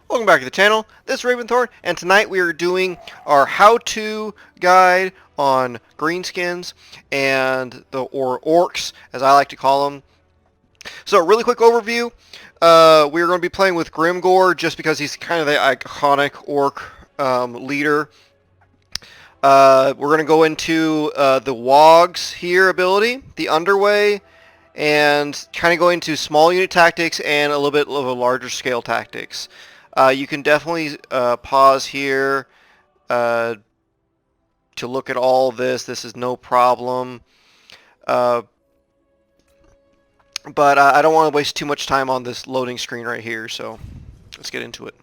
Welcome back to the channel. This is Raventhorn, and tonight we are doing our how-to guide on greenskins and or orcs, as I like to call them. So, really quick overview. We are going to be playing with Grimgor just because he's kind of the iconic orc leader. We're going to go into the Wogs here ability, the Underway, and kind of go into small unit tactics and a little bit of a larger scale tactics. You can definitely pause here to look at all of this. This is no problem. But I don't want to waste too much time on this loading screen right here, so let's get into it.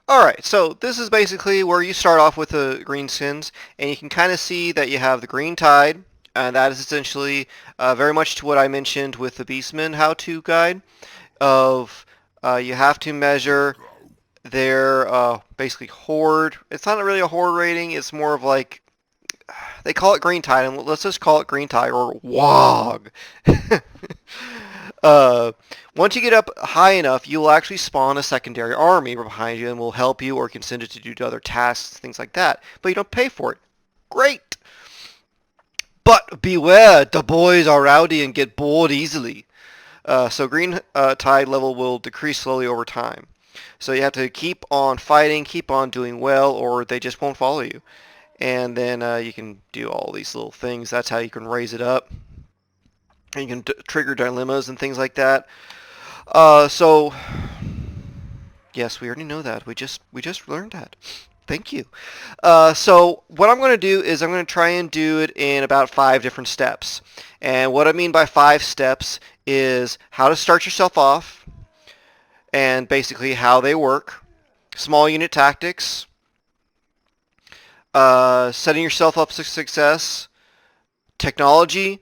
Alright, so this is basically where you start off with the greenskins, and you can kind of see that you have the green tide, and that is essentially very much to what I mentioned with the Beastman how-to guide of you have to measure their basically horde. It's not really a horde rating, it's more of like, they call it green tide, and let's just call it green tide or WOG. Once you get up high enough, you'll actually spawn a secondary army behind you and will help you or can send it to do other tasks, things like that. But you don't pay for it. Great! But beware, the boys are rowdy and get bored easily. So green tide level will decrease slowly over time. So you have to keep on fighting, keep on doing well, or they just won't follow you. And then you can do all these little things. That's how you can raise it up. And you can trigger dilemmas and things like that. So yes, we already know that. We just learned that. Thank you. So what I'm going to do is I'm going to try and do it in about 5 different steps. And what I mean by 5 steps is how to start yourself off, and basically how they work, small unit tactics, setting yourself up for success, technology,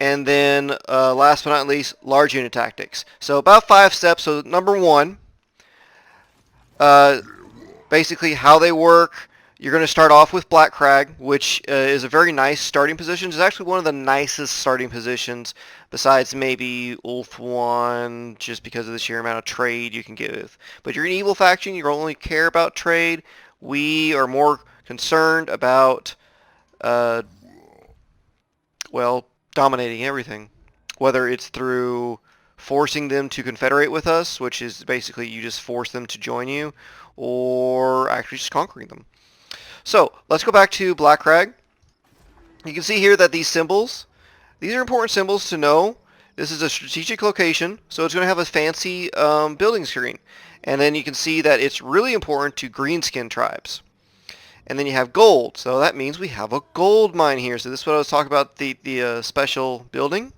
and then last but not least, large unit tactics. So about 5 steps. So number 1, basically how they work. You're going to start off with Black Crag, which is a very nice starting position. It's actually one of the nicest starting positions, besides maybe Ulf 1, just because of the sheer amount of trade you can get with. But you're an evil faction, you only care about trade. We are more concerned about, well, dominating everything. Whether it's through forcing them to confederate with us, which is basically you just force them to join you, or actually just conquering them. So let's go back to Black Crag. You can see here that these symbols, these are important symbols to know. This is a strategic location, so it's going to have a fancy building screen. And then you can see that it's really important to greenskin tribes. And then you have gold, so that means we have a gold mine here. So this is what I was talking about, the special building.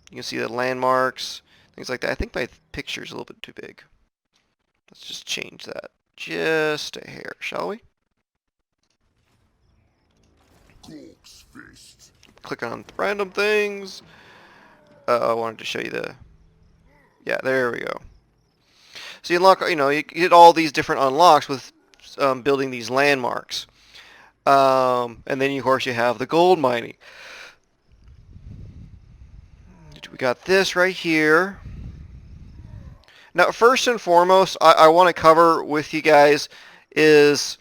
You can see the landmarks, things like that. I think my picture's a little bit too big. Let's just change that just a hair, shall we? Click on random things. I wanted to show you the... Yeah, there we go. So you unlock, you get all these different unlocks with building these landmarks. And then, of course, you have the gold mining. We got this right here. Now, first and foremost, I want to cover with you guys is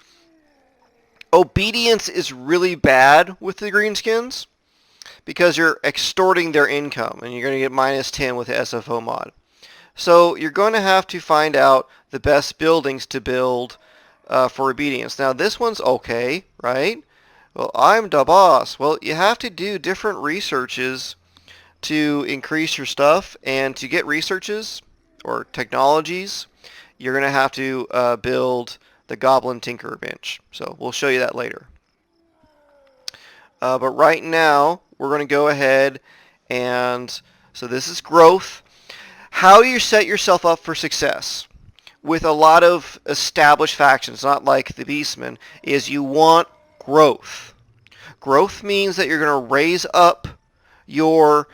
obedience is really bad with the greenskins because you're extorting their income, and you're going to get -10 with the SFO mod. So you're going to have to find out the best buildings to build for obedience. Now, this one's okay, right? Well, I'm the boss. Well, you have to do different researches to increase your stuff, and to get researches or technologies, you're going to have to build the Goblin Tinker bench. So we'll show you that later. But right now, we're going to go ahead and, so this is growth. How you set yourself up for success with a lot of established factions, not like the Beastmen, is you want growth. Growth means that you're going to raise up your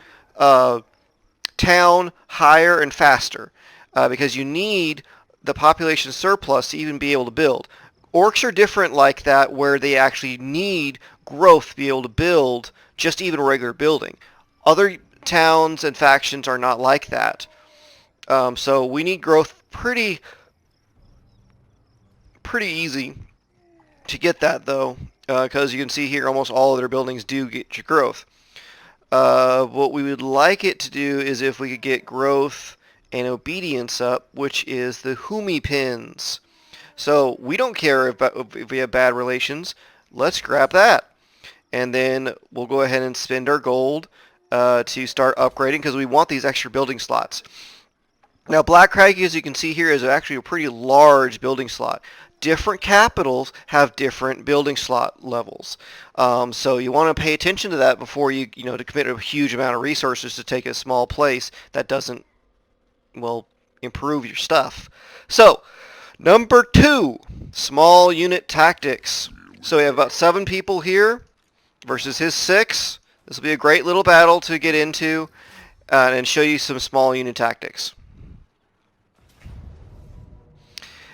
town higher and faster because you need the population surplus to even be able to build. Orcs are different like that, where they actually need growth to be able to build just even regular building. Other towns and factions are not like that. So we need growth pretty easy to get that, though, because you can see here almost all of their buildings do get your growth. What we would like it to do is if we could get growth and obedience up, which is the Humi pins. So we don't care if we have bad relations. Let's grab that. And then we'll go ahead and spend our gold to start upgrading because we want these extra building slots. Now Black Crag, as you can see here, is actually a pretty large building slot. Different capitals have different building slot levels. So you want to pay attention to that before you to commit a huge amount of resources to take a small place that doesn't, well, improve your stuff. So, number 2, small unit tactics. So we have about 7 people here versus his 6. This will be a great little battle to get into and show you some small unit tactics.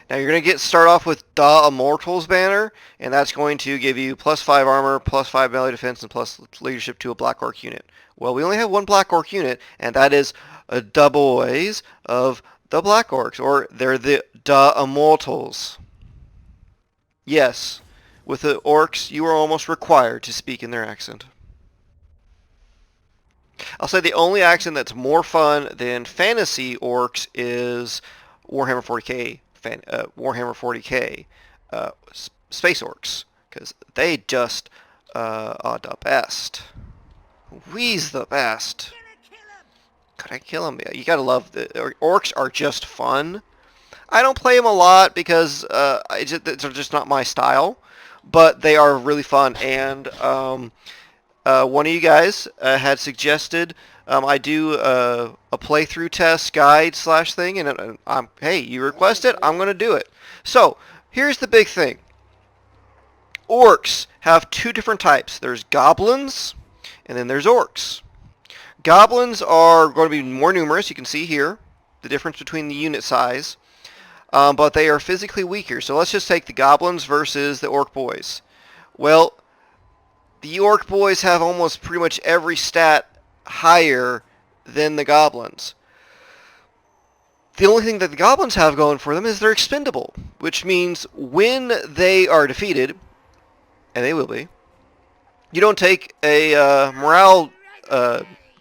Now you're going to start off with Da Immortal's banner, and that's going to give you +5 armor, +5 melee defense, and plus leadership to a Black Orc unit. Well, we only have one Black Orc unit, and that is the boys of the Black Orcs, or they're the Da Immortals. Yes, with the Orcs, you are almost required to speak in their accent. I'll say the only accent that's more fun than fantasy Orcs is Warhammer 40k. Warhammer 40k Space Orcs, because they just are the best. We's the best. Could I kill him? Yeah, you gotta love the Orcs are just fun. I don't play them a lot because they're just not my style, but they are really fun. And one of you guys had suggested I do a playthrough test guide / thing, and hey, you request it, I'm going to do it. So, here's the big thing. Orcs have 2 different types. There's Goblins, and then there's Orcs. Goblins are going to be more numerous. You can see here the difference between the unit size, but they are physically weaker. So let's just take the Goblins versus the Orc Boys. Well, the Orc Boys have almost pretty much every stat higher than the Goblins. The only thing that the Goblins have going for them is they're expendable, which means when they are defeated, and they will be, you don't take a morale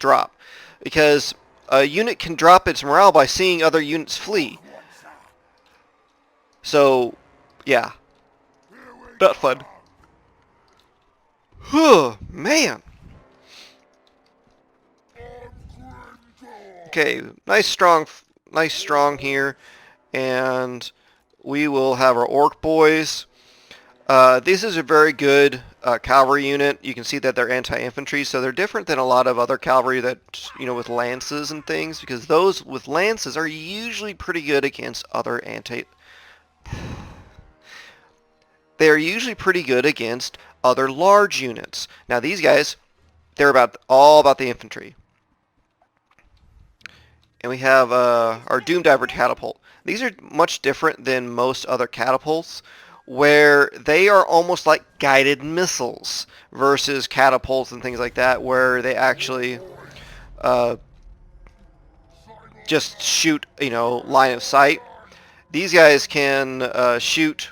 drop, because a unit can drop its morale by seeing other units flee. So, yeah, not fun. Oh, man. Okay, nice strong here, and we will have our Orc Boys. This is a very good cavalry unit. You can see that they're anti-infantry, so they're different than a lot of other cavalry that, with lances and things, because those with lances are usually pretty good against other They are usually pretty good against other large units. Now these guys, they're all about the infantry. And we have our Doom Diver Catapult. These are much different than most other catapults, where they are almost like guided missiles versus catapults and things like that, where they actually just shoot, line of sight. These guys can shoot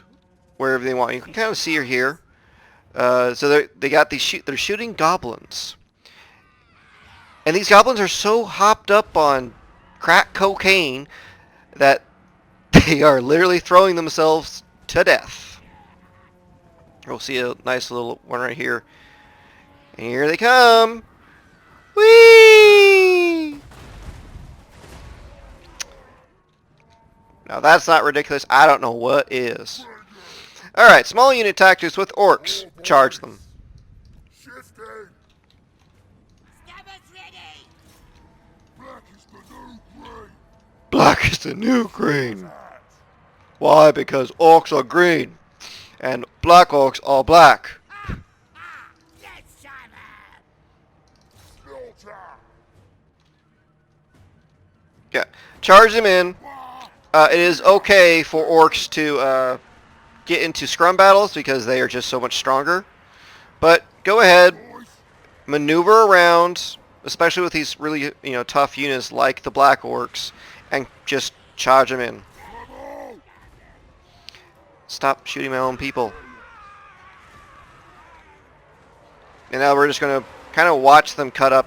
wherever they want. You can kind of see her here. So they're shooting goblins, and these goblins are so hopped up on crack cocaine that they are literally throwing themselves to death. We'll see a nice little one right here. And here they come. Whee! Now that's not ridiculous. I don't know what is. Alright, small unit tactics with Orcs. Charge them. Black is the new green. Why? Because Orcs are green, and Black Orcs are black. Yeah, charge them in. It is okay for Orcs to get into scrum battles because they are just so much stronger. But go ahead, maneuver around, especially with these really tough units like the Black Orcs, and just charge them in. Stop shooting my own people. And now we're just going to kind of watch them cut up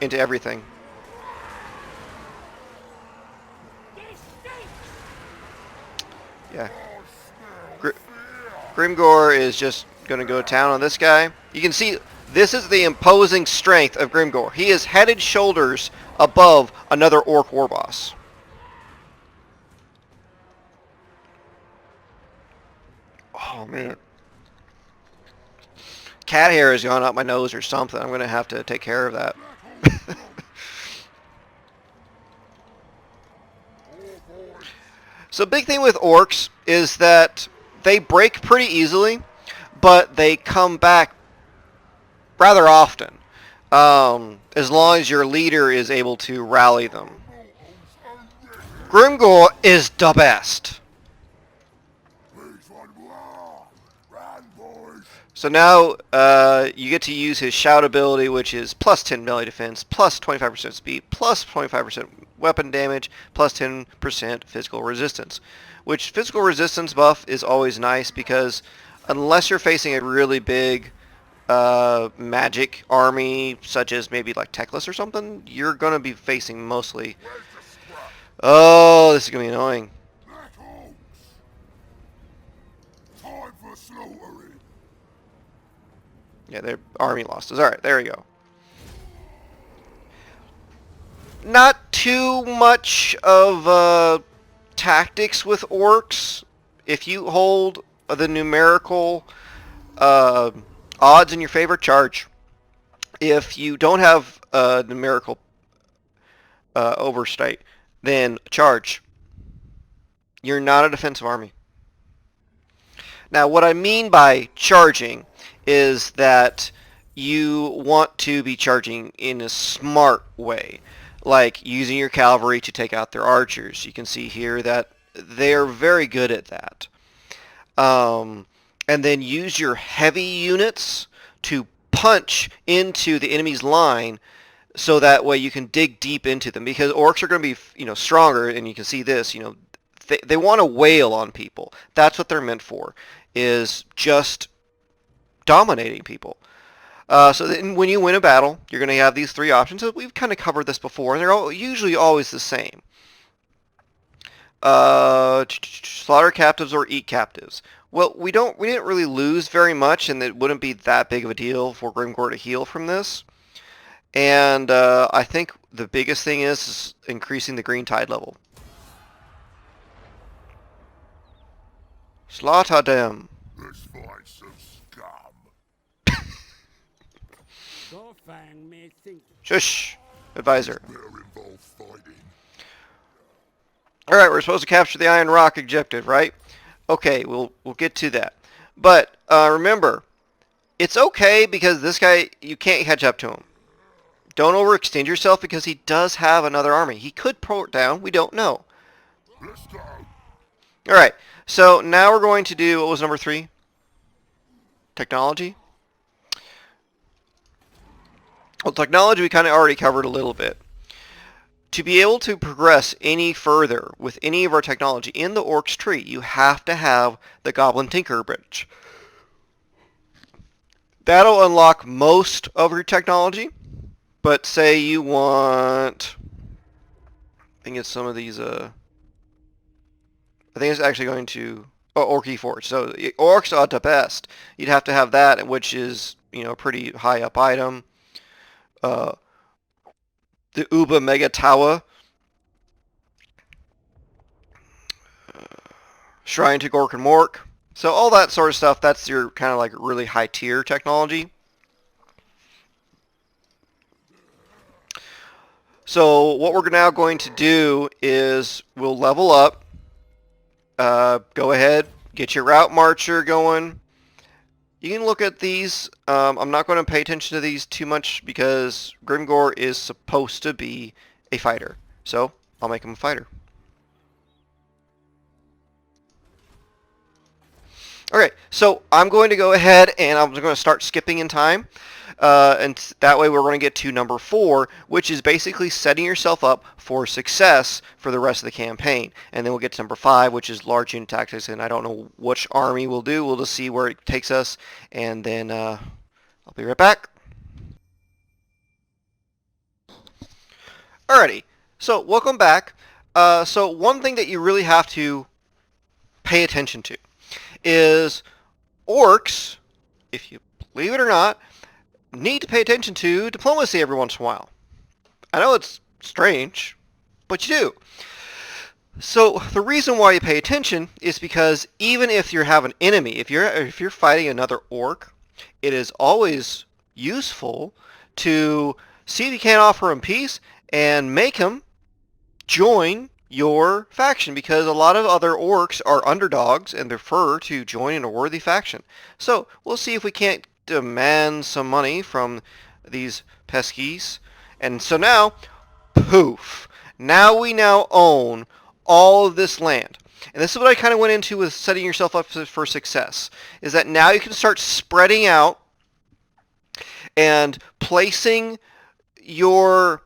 into everything. Yeah. Grimgor is just going to go to town on this guy. You can see this is the imposing strength of Grimgor. He is head and shoulders above another Orc war boss. Oh, man. Cat hair has gone up my nose or something. I'm going to have to take care of that. So big thing with orcs is that they break pretty easily, but they come back rather often, as long as your leader is able to rally them. Grimgor is the best. So now you get to use his shout ability, which is plus 10 melee defense, plus 25% speed, plus 25% weapon damage, plus 10% physical resistance. Which physical resistance buff is always nice because unless you're facing a really big magic army, such as maybe like Teclis or something, you're going to be facing mostly... Oh, this is going to be annoying. Yeah, their army losses. Alright, there we go. Not too much of tactics with orcs. If you hold the numerical odds in your favor, charge. If you don't have numerical overstate, then charge. You're not a defensive army. Now, what I mean by charging is that you want to be charging in a smart way, like using your cavalry to take out their archers. You can see here that they're very good at that. And then use your heavy units to punch into the enemy's line, so that way you can dig deep into them. Because orcs are going to be, stronger, and you can see this. They want to wail on people. That's what they're meant for, is just dominating people. So then when you win a battle, you're going to have these three options. So we've kind of covered this before, and they're usually always the same. Slaughter captives or eat captives. Well, we didn't really lose very much, and it wouldn't be that big of a deal for Grimgor to heal from this. And I think the biggest thing is increasing the green tide level. Slaughter them. Let's find some scum. Shush, advisor. They're involved fighting. Alright, we're supposed to capture the Iron Rock objective, right? Okay, we'll get to that. But remember, it's okay because this guy, you can't catch up to him. Don't overextend yourself because he does have another army. He could pull it down, we don't know. Let's go. Alright, so now we're going to do, what was number 3? Technology? Well, technology we kind of already covered a little bit. To be able to progress any further with any of our technology in the Orcs tree, you have to have the Goblin Tinker Bridge. That'll unlock most of your technology, but say you want... I think it's some of these... I think it's actually going to... Oh, Orc Forge. So Orcs are the best. You'd have to have that, which is, a pretty high up item. The Uba Mega Tower. Shrine to Gork and Mork. So all that sort of stuff, that's your kind of like really high tier technology. So what we're now going to do is we'll level up. Go ahead, get your route marcher going. You can look at these. I'm not going to pay attention to these too much because Grimgor is supposed to be a fighter. So I'll make him a fighter. Okay, so I'm going to go ahead and I'm going to start skipping in time. And that way we're going to get to number 4, which is basically setting yourself up for success for the rest of the campaign. And then we'll get to number 5, which is large unit tactics, and I don't know which army we'll do. We'll just see where it takes us, and then I'll be right back. Alrighty, so welcome back. So one thing that you really have to pay attention to is orcs, if you believe it or not, need to pay attention to diplomacy every once in a while. I know it's strange, but you do. So the reason why you pay attention is because even if you have an enemy, if you're fighting another orc, it is always useful to see if you can't offer him peace and make him join your faction, because a lot of other orcs are underdogs and prefer to join in a worthy faction. So we'll see if we can't demand some money from these peskies. And so now, poof, now we own all of this land. And this is what I kind of went into with setting yourself up for success, is that now you can start spreading out and placing your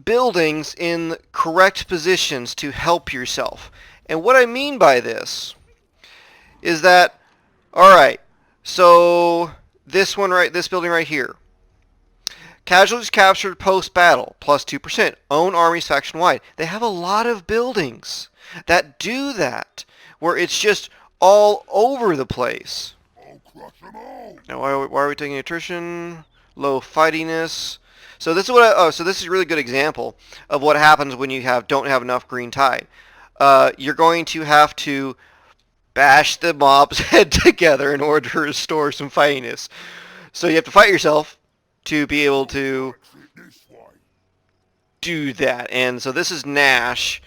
buildings in correct positions to help yourself. And what I mean by this is that, alright, so this building right here. Casualties captured post-battle, plus 2%. Own armies faction-wide. They have a lot of buildings that do that, where it's just all over the place. I'll crush them all. Now, why are we taking attrition? Low fightiness. So this is what so this is a really good example of what happens when you don't have enough green tide. You're going to have to bash the mob's head together in order to restore some fightiness. So you have to fight yourself to be able to This way. do that. And so this is Nash.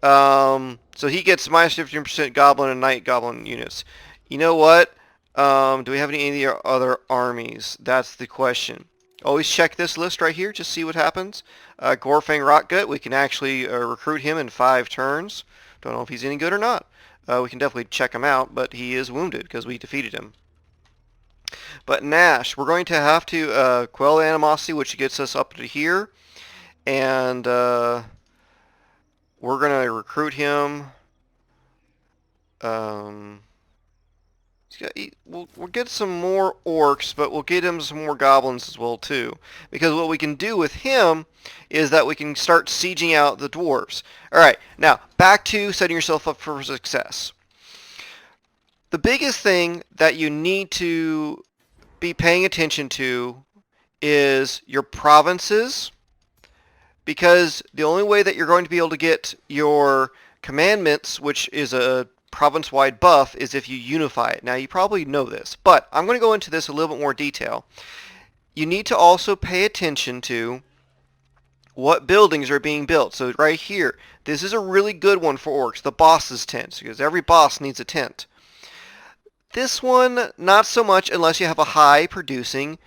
So he gets minus 15% Goblin and Night Goblin units. You know what? Do we have any of the other armies? That's the question. Always check this list right here, just see what happens. Gorfang Rotgut, we can actually recruit him in 5 turns. Don't know if he's any good or not. We can definitely check him out, but he is wounded because we defeated him. But Nash, we're going to have to quell the animosity, which gets us up to here. And we're going to recruit him. We'll get some more orcs, but we'll get him some more goblins as well too. Because what we can do with him is that we can start sieging out the dwarves. Alright, now back to setting yourself up for success. The biggest thing that you need to be paying attention to is your provinces, because the only way that you're going to be able to get your commandments, which is a province-wide buff, is if you unify it. Now you probably know this, but I'm going to go into this a little bit more detail. You need to also pay attention to what buildings are being built. So right here, this is a really good one for orcs, the boss's tent, because every boss needs a tent. This one, not so much unless you have a high producing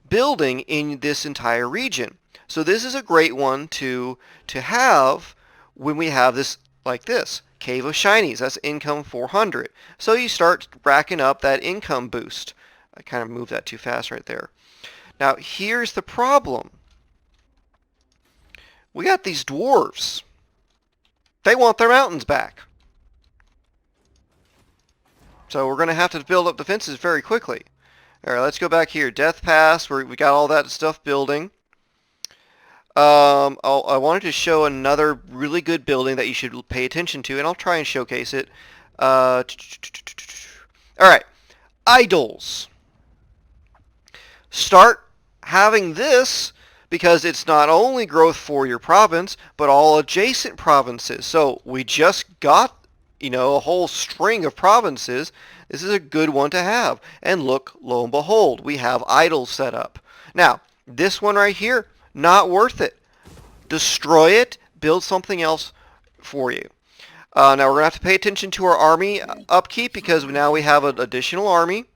building in this entire region. So this is a great one to have when we have this like this. Cave of Shinies, that's income 400. So you start racking up that income boost. I kind of moved that too fast right there. Now here's the problem. We got these dwarves. They want their mountains back. So we're going to have to build up defenses very quickly. Alright, let's go back here. Death Pass, we got all that stuff building. I wanted to show another really good building that you should pay attention to, and I'll try and showcase it. Alright, idols. Start having this because it's not only growth for your province, but all adjacent provinces. So we just got, a whole string of provinces. This is a good one to have. And look, lo and behold, we have idols set up. Now, this one right here, not worth it. Destroy it, build something else for you. Now we're going to have to pay attention to our army upkeep, because now we have an additional army,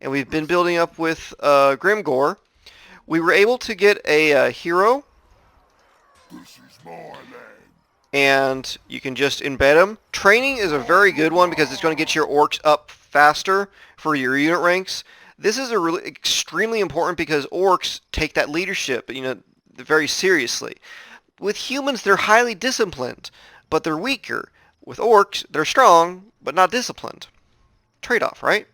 and we've been building up with Grimgor. We were able to get a hero, This is my land. and you can just embed him. Training is a very good one because it's going to get your orcs up faster for your unit ranks. This is a really extremely important because orcs take that leadership, very seriously. With humans, they're highly disciplined, but they're weaker. With orcs, they're strong, but not disciplined. Trade-off, right?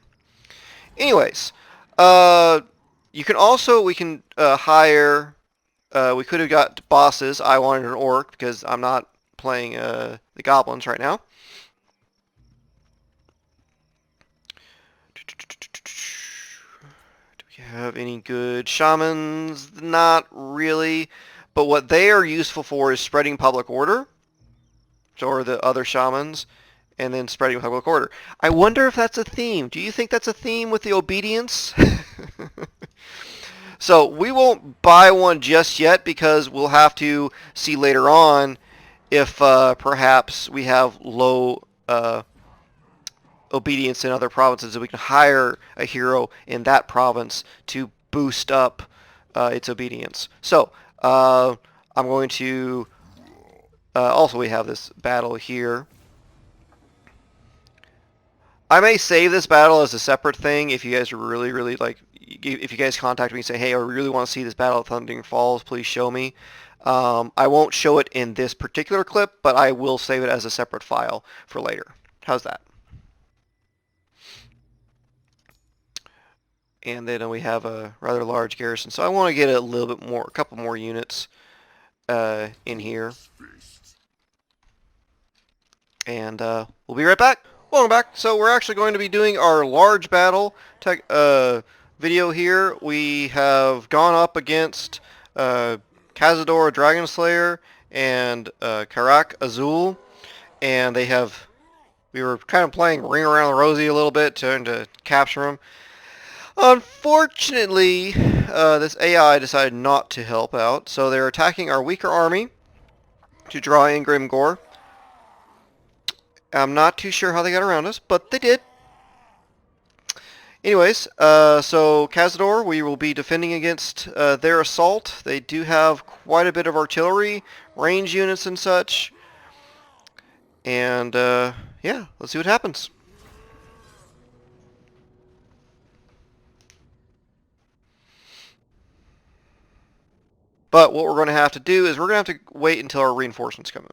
Anyways, we can hire, we could have got bosses. I wanted an orc because I'm not playing the goblins right now. Do we have any good shamans? Not really. But what they are useful for is spreading public order. So are the other shamans. And then spreading public order. I wonder if that's a theme. Do you think that's a theme with the obedience? So we won't buy one just yet because we'll have to see later on if perhaps we have low obedience in other provinces, and we can hire a hero in that province to boost up its obedience. So I'm going to also we have this battle here. I may save this battle as a separate thing if you guys are really like, if you guys contact me and say, hey, I really want to see this battle of Thundering Falls, please show me. I won't show it in this particular clip, but I will save it as a separate file for later. How's that? And then we have a rather large garrison, so I want to get a little bit more, a couple more units in here. And we'll be right back. Welcome back. So we're actually going to be doing our large battle video here. We have gone up against Cazador Dragon Slayer and Karak Azul, and we were kind of playing Ring Around the Rosie a little bit, trying to capture them. Unfortunately, this AI decided not to help out, so they're attacking our weaker army to draw in Grimgor. I'm not too sure how they got around us, but they did. Anyways, so Cazador, we will be defending against their assault. They do have quite a bit of artillery, range units and such. And yeah, let's see what happens. But what we're going to have to do is we're going to have to wait until our reinforcements come in,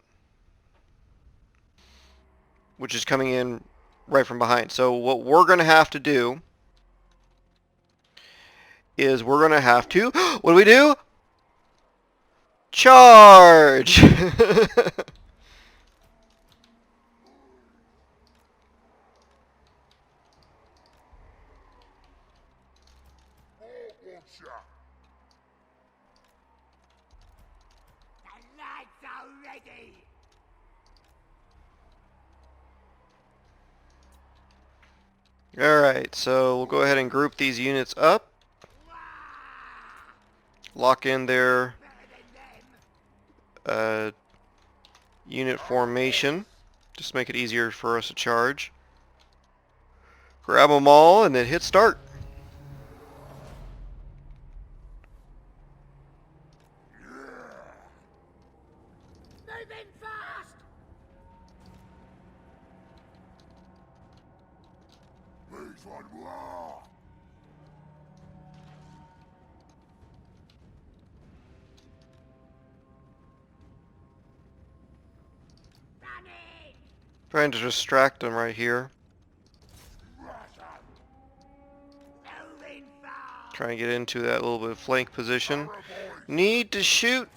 which is coming in right from behind. So what we're going to have to do is we're going to have to, what do we do? Charge! Alright, so we'll go ahead and group these units up. Lock in their unit formation. Just make it easier for us to charge. Grab them all and then hit start. Trying to distract them right here. Trying to get into that little bit of flank position. Need to shoot.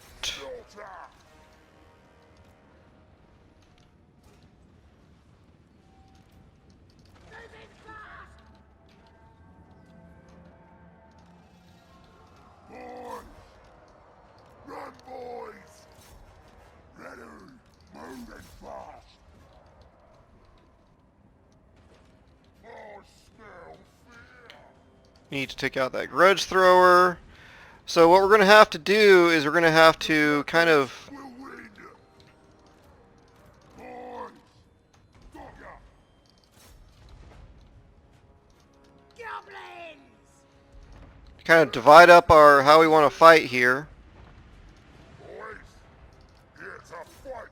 Run, boys! Ready, moving fast! Oh, smell fear! Need to take out that grudge thrower. So what we're going to have to do is we're going to have to kind of We'll win! Boys! Got ya! divide up our how we want to fight here. Boys! It's a fight!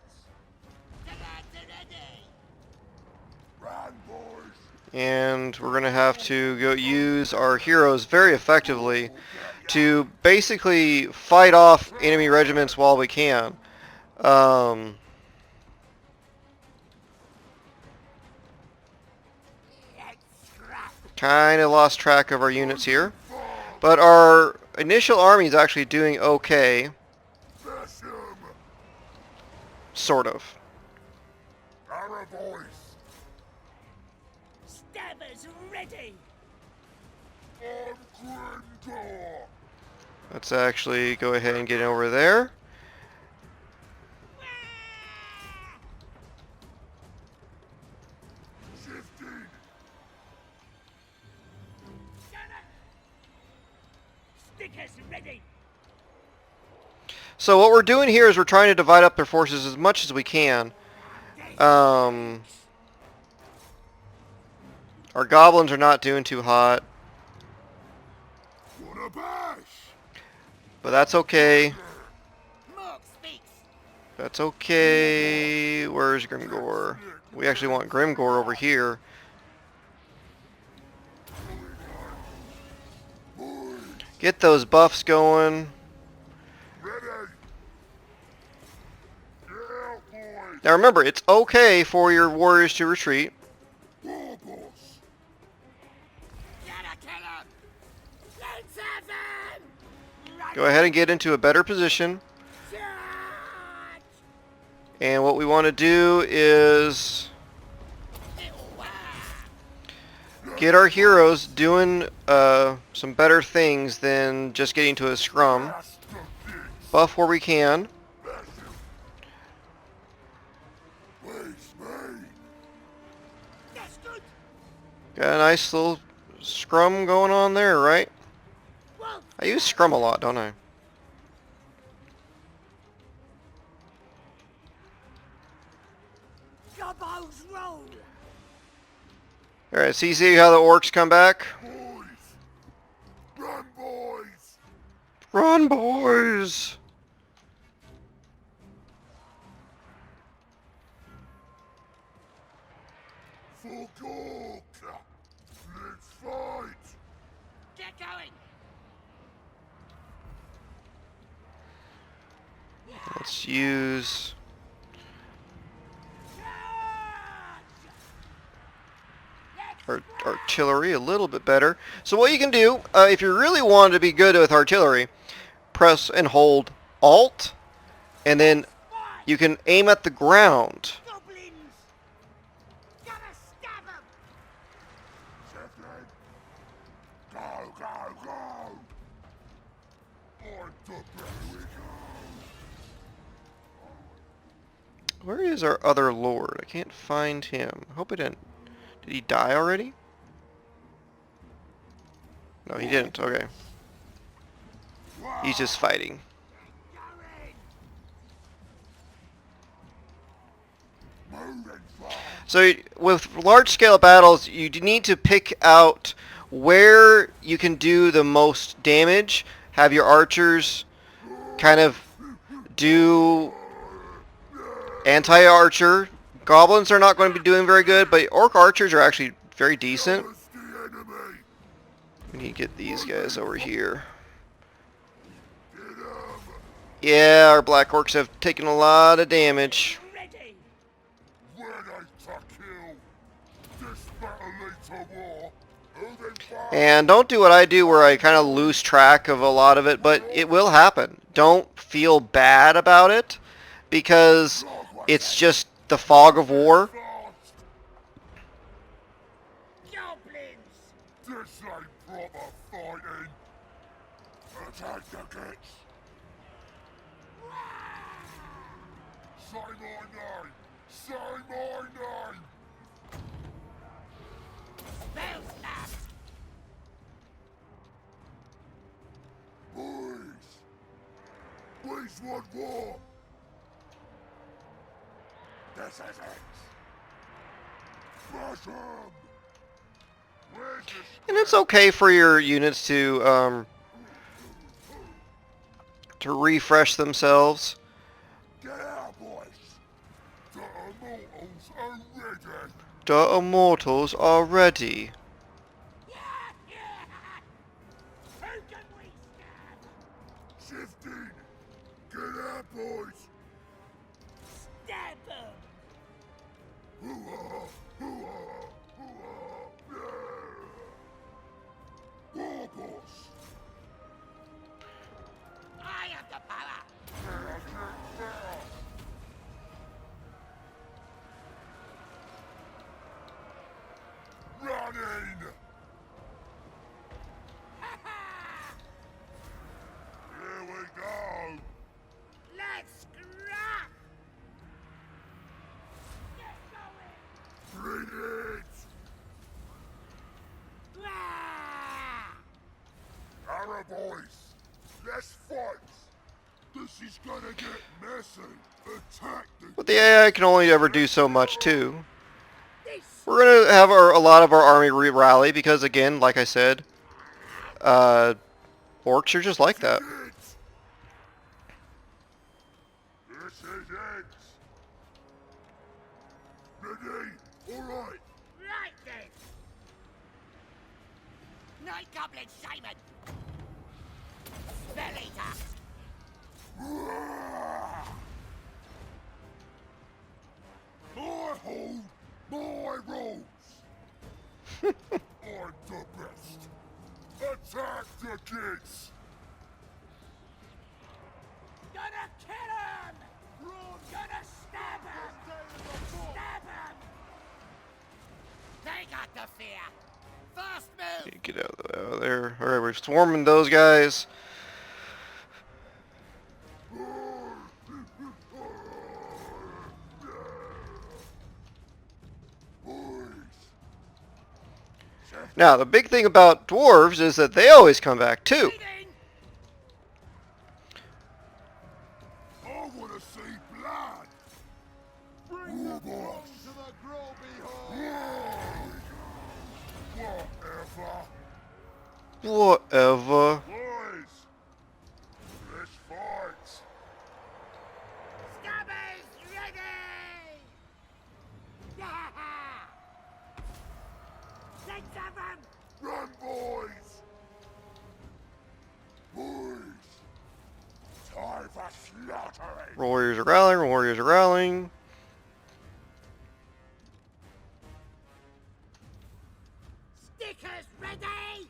Run, boys! And we're going to have to go use our heroes very effectively to basically fight off enemy regiments while we can. Um, kind of lost track of our units here. But our initial army is actually doing okay. Sort of. Our voice. Stabbers ready! On Grindor. Let's actually go ahead and get over there. Shifting. Stickers ready! So what we're doing here is we're trying to divide up their forces as much as we can. Our goblins are not doing too hot, What a bash. but that's okay. Mark speaks! That's okay. Where's Grimgor? We actually want Grimgor over here. Get those buffs going. Ready. Yeah, boys. Now remember, it's okay for your warriors to retreat. War boss. Gotta kill him! Let's have him! Go ahead and get into a better position. Charge! And what we want to do is get our heroes doing some better things than just getting to a scrum. That's the thing. Buff where we can. Please, me. That's good! Got a nice little scrum going on there, right? Wolf! I use scrum a lot, don't I? Gobos roll! Alright, so you see how the orcs come back? Boys. Run, boys. Run, boys! For gold. Let's fight. Get going! Let's use... our artillery a little bit better. So what you can do, if you really want to be good with artillery, press and hold Alt, and then you can aim at the ground. Goblins! Gotta stab 'em! Shifting. Go, go, go. On to where we go. Where is our other lord? I can't find him. I hope I didn't. Did he die already? No, he didn't. Okay. He's just fighting. Moving fast. So with large-scale battles, you need to pick out where you can do the most damage. Have your archers kind of do anti-archer. Goblins are not going to be doing very good, but orc archers are actually very decent. What's the enemy? We need to get these guys over here. Get 'em. Yeah, our black orcs have taken a lot of damage. Ready! Ready to kill. This battle leads to war. Moving fast. And don't do what I do where I kind of lose track of a lot of it, but it will happen. Don't feel bad about it because it's just the fog of war. Fast. Goblins! This ain't proper fighting. Attack the kits. Say my name. Say my name. Spell snap! Boys. Boys want war. This is it. Smash 'em. Where's the And it's okay for your units to refresh themselves. Get out, boys. The immortals are ready. The immortals are ready. Who can we stab? Shifting! Get out, boys! Stab them! Hoo-ah! Hoo-ah! Hoo-ah! Yeah! War boss! I have the power! Running! Here we go! Let's scrap! Get going! Bring it! Ah! Arrow boys! Let's fight! This is gonna get messy! Attack the... But the AI can only ever do so much too. This We're going to have a lot of our army rally because, again, like I said, orcs are just like that. This is it! Ready? Alright! right then! Night Goblin Simon! Spell Eater! My hold, my rules! I'm the best! Attack the kids! Gonna kill him! Gonna stab him! Stab him! They got the fear! Fast move! Get out of there. Alright, we're swarming those guys. Now, the big thing about dwarves is that they always come back too. Bleeding! I wanna see blood! Bring the boss to the Whatever! Whatever. Boys! Let's fight! Stabbers ready! Let's have 'em! Run, boys! Boys! Time for slaughtering! Warriors are rallying, warriors are rallying. Stickers ready!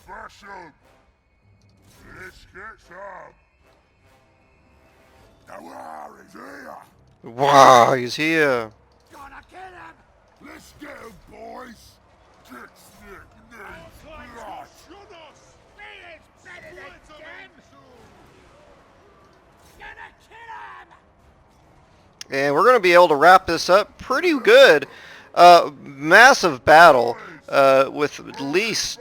Smash 'em! Let's get some! The war is here! Wow, he's here. Gonna kill him! Let's get 'em, boys! Get snick, needs blood! Feeling's better than them! Gonna kill him! And we're going to be able to wrap this up pretty good. Massive battle with at least,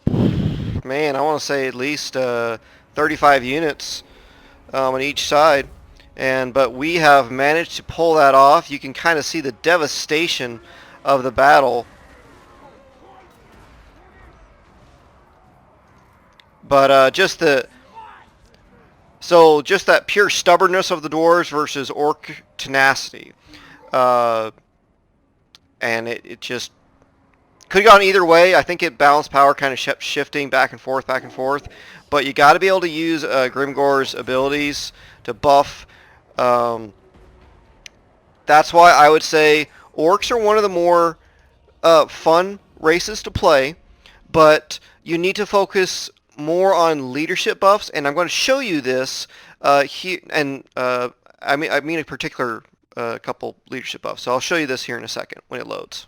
man, I want to say at least 35 units on each side. But we have managed to pull that off. You can kind of see the devastation of the battle. But just that pure stubbornness of the dwarves versus orc tenacity. And it just could have gone either way. I think it balanced power kind of shifting back and forth. But you got to be able to use Grimgor's abilities to buff. That's why I would say orcs are one of the more fun races to play, but you need to focus more on leadership buffs, and I'm going to show you this here. And I mean a particular couple leadership buffs. So I'll show you this here in a second when it loads.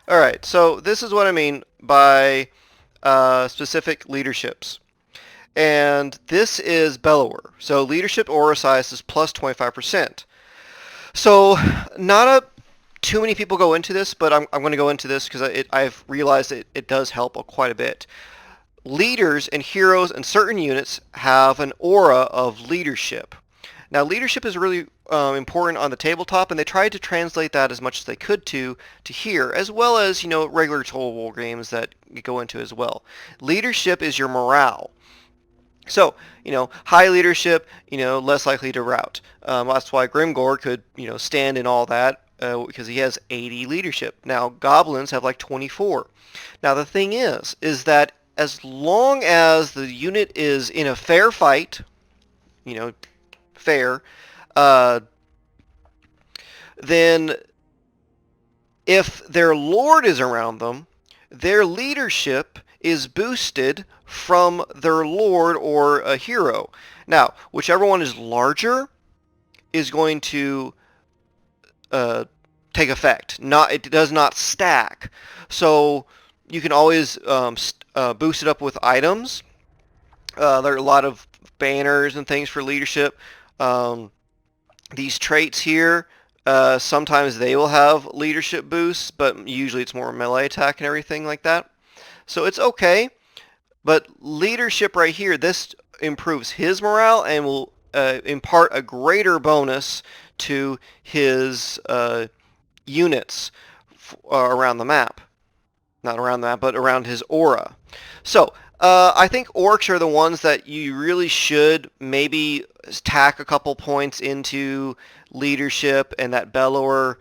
All right, so this is what I mean by specific leaderships. And this is Bellower. So leadership aura size is plus 25%. So not too many people go into this, but I'm going to go into this because I've realized it does help quite a bit. Leaders and heroes and certain units have an aura of leadership. Now leadership is really important on the tabletop, and they tried to translate that as much as they could to here, as well as regular total war games that you go into as well. Leadership is your morale. So, high leadership, less likely to rout. That's why Grimgor could, stand in all that because he has 80 leadership. Now, Goblins have like 24. Now, the thing is that as long as the unit is in a fair fight, fair, uh, then if their lord is around them, their leadership is boosted from their lord or a hero. Now, whichever one is larger is going to take effect. It does not stack. So you can always boost it up with items. There are a lot of banners and things for leadership. These traits here, sometimes they will have leadership boosts, but usually it's more melee attack and everything like that. So it's okay, but leadership right here, this improves his morale and will impart a greater bonus to his units around the map. Not around the map, but around his aura. So I think orcs are the ones that you really should maybe tack a couple points into leadership and that bellower,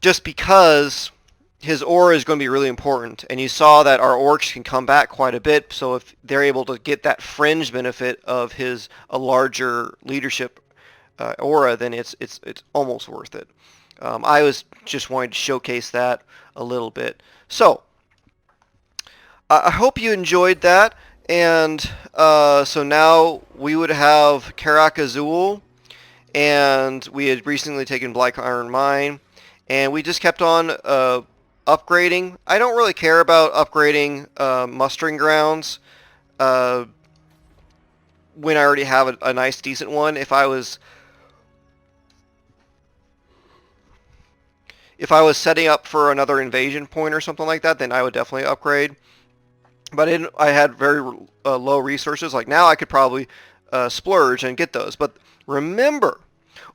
just because his aura is going to be really important. And you saw that our orcs can come back quite a bit, so if they're able to get that fringe benefit of a larger leadership aura, then it's almost worth it. I was just wanting to showcase that a little bit. So I hope you enjoyed that, and so now we would have Karak Azul, and we had recently taken Black Iron Mine, and we just kept on upgrading. I don't really care about upgrading mustering grounds when I already have a nice decent one. If I was setting up for another invasion point or something like that, then I would definitely upgrade. But I had very low resources. Like now I could probably splurge and get those. But remember,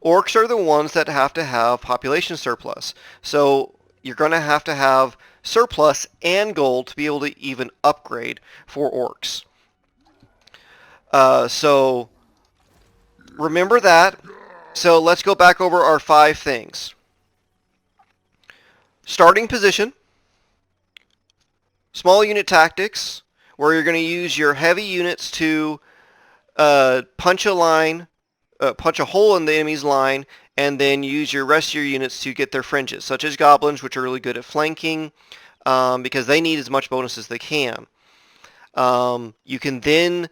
orcs are the ones that have to have population surplus. So you're going to have surplus and gold to be able to even upgrade for orcs. So remember that. So let's go back over our 5 things. Starting position. Small unit tactics, where you're going to use your heavy units to punch a hole in the enemy's line, and then use your rest of your units to get their fringes, such as goblins, which are really good at flanking, because they need as much bonus as they can. You can then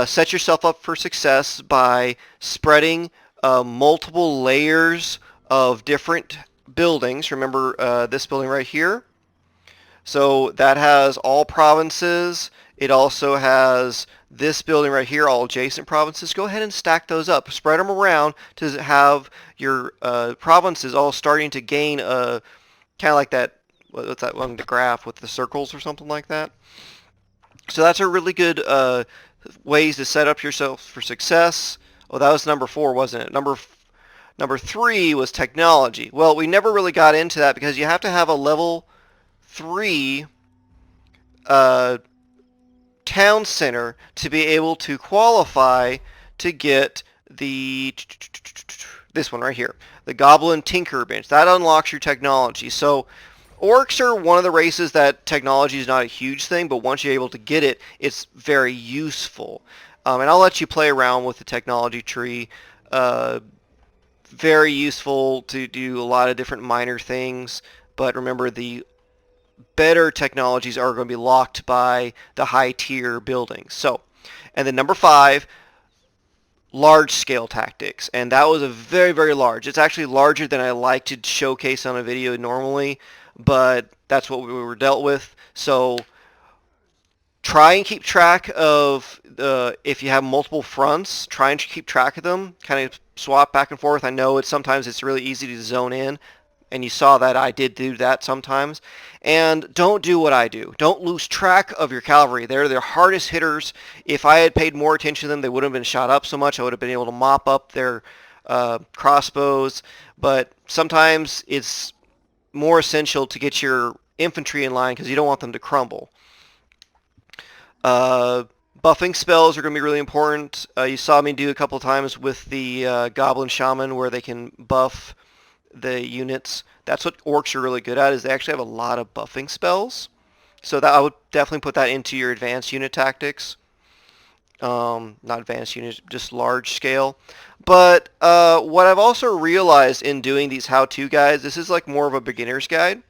set yourself up for success by spreading multiple layers of different buildings. Remember this building right here? So that has all provinces. It also has this building right here, all adjacent provinces. Go ahead and stack those up. Spread them around to have your provinces all starting to gain a kind of like that, what's that one, the graph with the circles or something like that. So that's a really good ways to set up yourself for success. Oh, that was number 4, wasn't it? Number 3 was technology. Well, we never really got into that because you have to have a level 3 town center to be able to qualify to get this one right here, the Goblin Tinker Bench. That unlocks your technology. So orcs are one of the races that technology is not a huge thing, but once you're able to get it, it's very useful. And I'll let you play around with the technology tree. Very useful to do a lot of different minor things, but remember the better technologies are going to be locked by the high tier buildings. So, and then number 5, large scale tactics, and that was a very, very large. It's actually larger than I like to showcase on a video normally, but that's what we were dealt with. So try and keep track of if you have multiple fronts, try and keep track of them, kind of swap back and forth. I know sometimes it's really easy to zone in, and you saw that I did do that sometimes. And don't do what I do. Don't lose track of your cavalry. They're their hardest hitters. If I had paid more attention to them, they wouldn't have been shot up so much. I would have been able to mop up their crossbows. But sometimes it's more essential to get your infantry in line because you don't want them to crumble. Buffing spells are going to be really important. You saw me do a couple times with the Goblin Shaman where they can buff the units. That's what orcs are really good at, is they actually have a lot of buffing spells. So that I would definitely put that into your advanced unit tactics. Not advanced units, just large scale. But what I've also realized in doing these how-to guides, this is like more of a beginner's guide.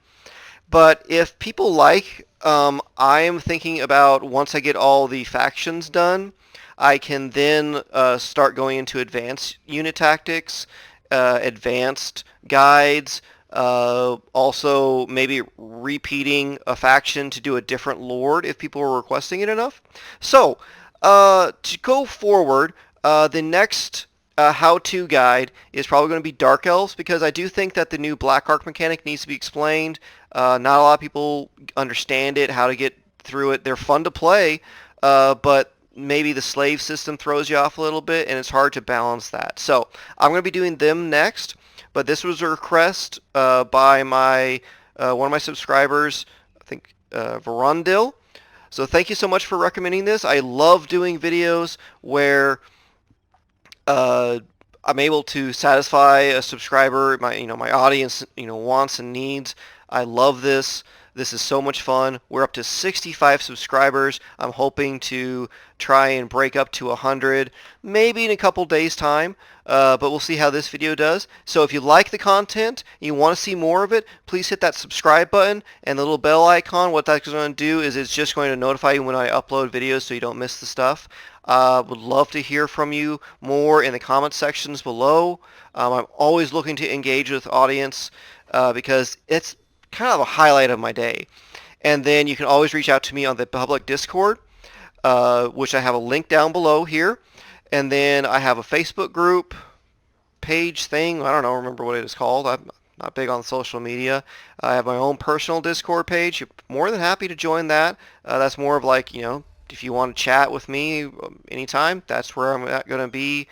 But if people like, I am thinking about once I get all the factions done, I can then start going into advanced unit tactics, advanced guides, also maybe repeating a faction to do a different lord if people are requesting it enough. So, to go forward, the next how-to guide is probably going to be Dark Elves, because I do think that the new Black Arc mechanic needs to be explained. Not a lot of people understand it, how to get through it. They're fun to play, but maybe the slave system throws you off a little bit, and it's hard to balance that. So I'm going to be doing them next, but this was a request by my one of my subscribers, I think Verundil. So thank you so much for recommending this. I love doing videos where I'm able to satisfy a subscriber, my audience, wants and needs. I love this. This is so much fun. We're up to 65 subscribers. I'm hoping to try and break up to 100, maybe in a couple days' time, but we'll see how this video does. So if you like the content and you want to see more of it, please hit that subscribe button and the little bell icon. What that's going to do is it's just going to notify you when I upload videos so you don't miss the stuff. Would love to hear from you more in the comment sections below. I'm always looking to engage with audience because it's kind of a highlight of my day. And then you can always reach out to me on the public Discord, which I have a link down below here. And then I have a Facebook group page thing. I don't know, remember what it is called. I'm not big on social media. I have my own personal Discord page. You're more than happy to join that. That's more of like, if you want to chat with me anytime, that's where I'm going to be.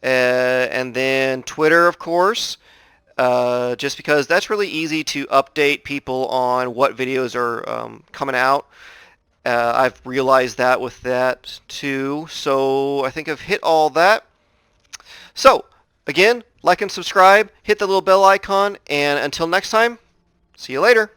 And then Twitter, of course. Just because that's really easy to update people on what videos are coming out. I've realized that with that too. So I think I've hit all that. So again, like and subscribe, hit the little bell icon, and until next time, see you later.